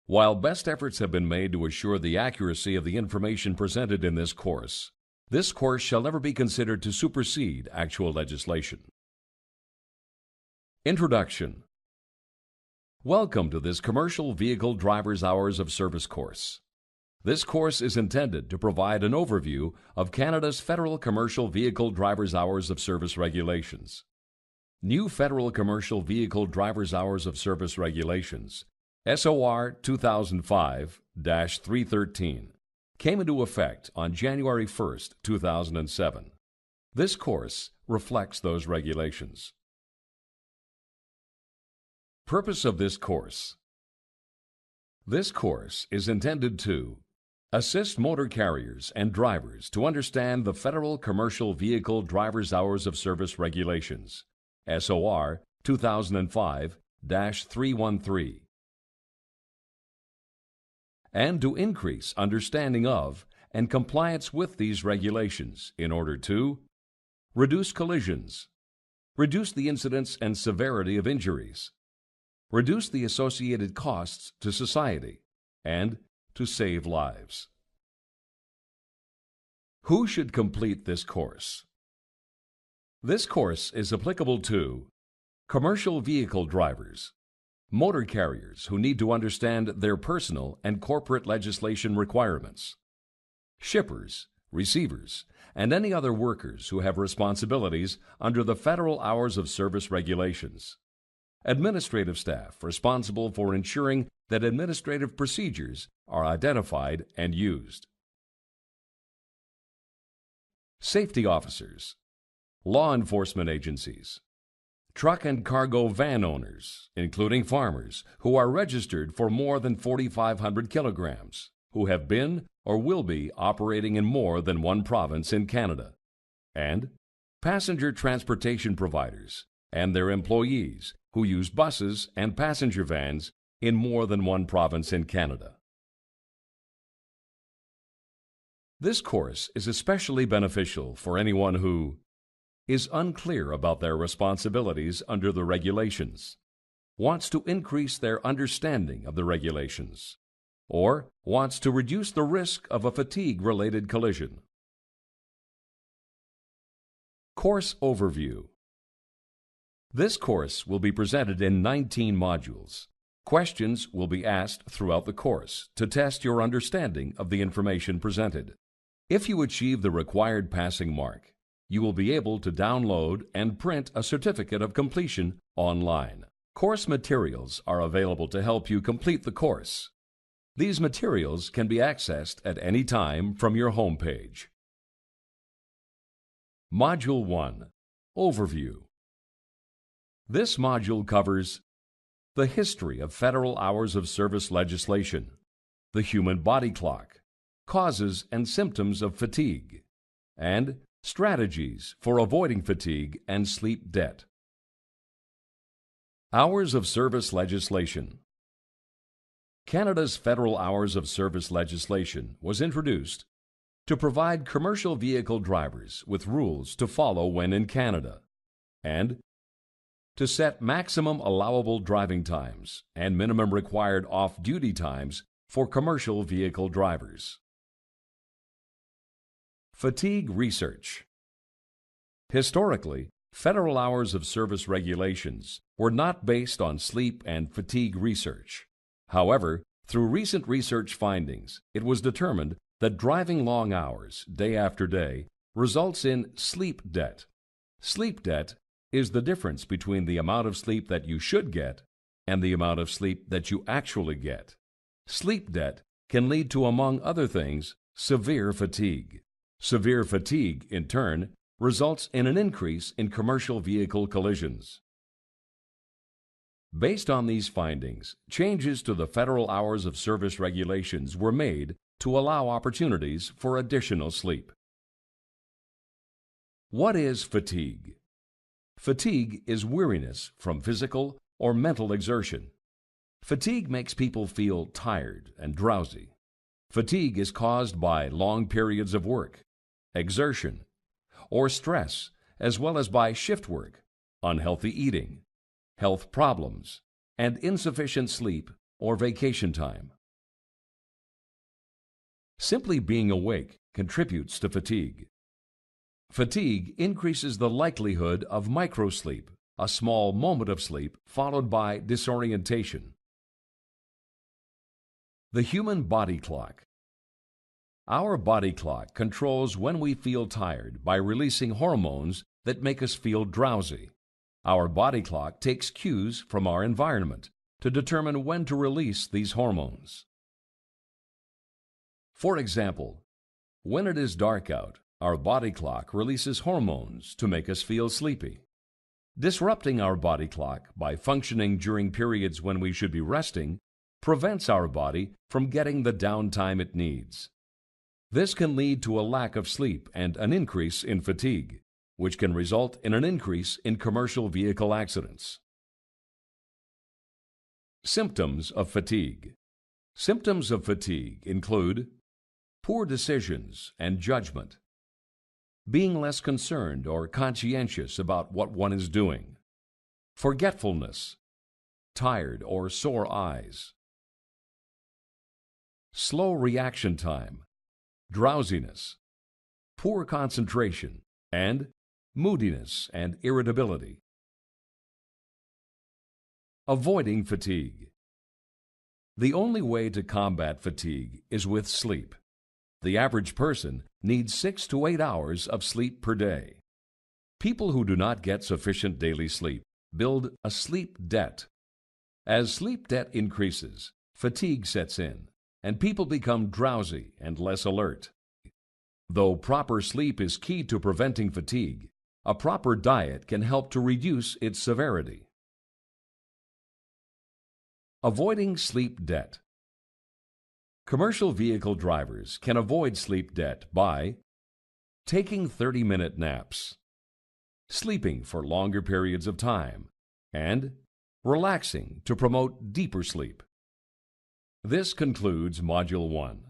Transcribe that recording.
While best efforts have been made to assure the accuracy of the information presented in this course shall never be considered to supersede actual legislation. Introduction. Welcome to this Commercial Vehicle Driver's Hours of Service course. This course is intended to provide an overview of Canada's Federal Commercial Vehicle Driver's Hours of Service regulations. New Federal Commercial Vehicle Driver's Hours of Service regulations, SOR 2005-313, came into effect on January 1, 2007. This course reflects those regulations. Purpose of this course. This course is intended to assist motor carriers and drivers to understand the Federal Commercial Vehicle Driver's Hours of Service regulations, SOR 2005-313, and to increase understanding of and compliance with these regulations in order to reduce collisions, reduce the incidence and severity of injuries, reduce the associated costs to society, and to save lives. Who should complete this course? This course is applicable to commercial vehicle drivers, motor carriers who need to understand their personal and corporate legislation requirements, shippers, receivers, and any other workers who have responsibilities under the Federal Hours of Service regulations, administrative staff responsible for ensuring that administrative procedures are identified and used, safety officers, law enforcement agencies, truck and cargo van owners, including farmers who are registered for more than 4,500 kilograms, who have been or will be operating in more than one province in Canada, and passenger transportation providers and their employees who use buses and passenger vans in more than one province in Canada. This course is especially beneficial for anyone who is unclear about their responsibilities under the regulations, wants to increase their understanding of the regulations, or wants to reduce the risk of a fatigue-related collision. Course Overview. This course will be presented in 19 modules. Questions will be asked throughout the course to test your understanding of the information presented. If you achieve the required passing mark, you will be able to download and print a certificate of completion online. Course materials are available to help you complete the course. These materials can be accessed at any time from your home page. Module 1. Overview. This module covers the history of Federal Hours of Service legislation, the human body clock, causes and symptoms of fatigue, and strategies for avoiding fatigue and sleep debt. Hours of Service legislation. Canada's Federal Hours of Service legislation was introduced to provide commercial vehicle drivers with rules to follow when in Canada, and to set maximum allowable driving times and minimum required off-duty times for commercial vehicle drivers. Fatigue research. Historically, Federal Hours of Service regulations were not based on sleep and fatigue research. However, through recent research findings, it was determined that driving long hours, day after day, results in sleep debt. Sleep debt is the difference between the amount of sleep that you should get and the amount of sleep that you actually get. Sleep debt can lead to, among other things, severe fatigue. Severe fatigue, in turn, results in an increase in commercial vehicle collisions. Based on these findings, changes to the Federal Hours of Service regulations were made to allow opportunities for additional sleep. What is fatigue? Fatigue is weariness from physical or mental exertion. Fatigue makes people feel tired and drowsy. Fatigue is caused by long periods of work, exertion, or stress, as well as by shift work, unhealthy eating, health problems, and insufficient sleep or vacation time. Simply being awake contributes to fatigue. Fatigue increases the likelihood of microsleep, a small moment of sleep followed by disorientation. The human body clock. Our body clock controls when we feel tired by releasing hormones that make us feel drowsy. Our body clock takes cues from our environment to determine when to release these hormones. For example, when it is dark out, our body clock releases hormones to make us feel sleepy. Disrupting our body clock by functioning during periods when we should be resting prevents our body from getting the downtime it needs. This can lead to a lack of sleep and an increase in fatigue, which can result in an increase in commercial vehicle accidents. Symptoms of fatigue. Symptoms of fatigue include poor decisions and judgment, being less concerned or conscientious about what one is doing, forgetfulness, tired or sore eyes, slow reaction time, drowsiness, poor concentration, and moodiness and irritability. Avoiding fatigue. The only way to combat fatigue is with sleep. The average person needs 6 to 8 hours of sleep per day. People who do not get sufficient daily sleep build a sleep debt. As sleep debt increases, fatigue sets in, and people become drowsy and less alert. Though proper sleep is key to preventing fatigue, a proper diet can help to reduce its severity. Avoiding sleep debt. Commercial vehicle drivers can avoid sleep debt by taking 30-minute naps, sleeping for longer periods of time, and relaxing to promote deeper sleep. This concludes Module 1.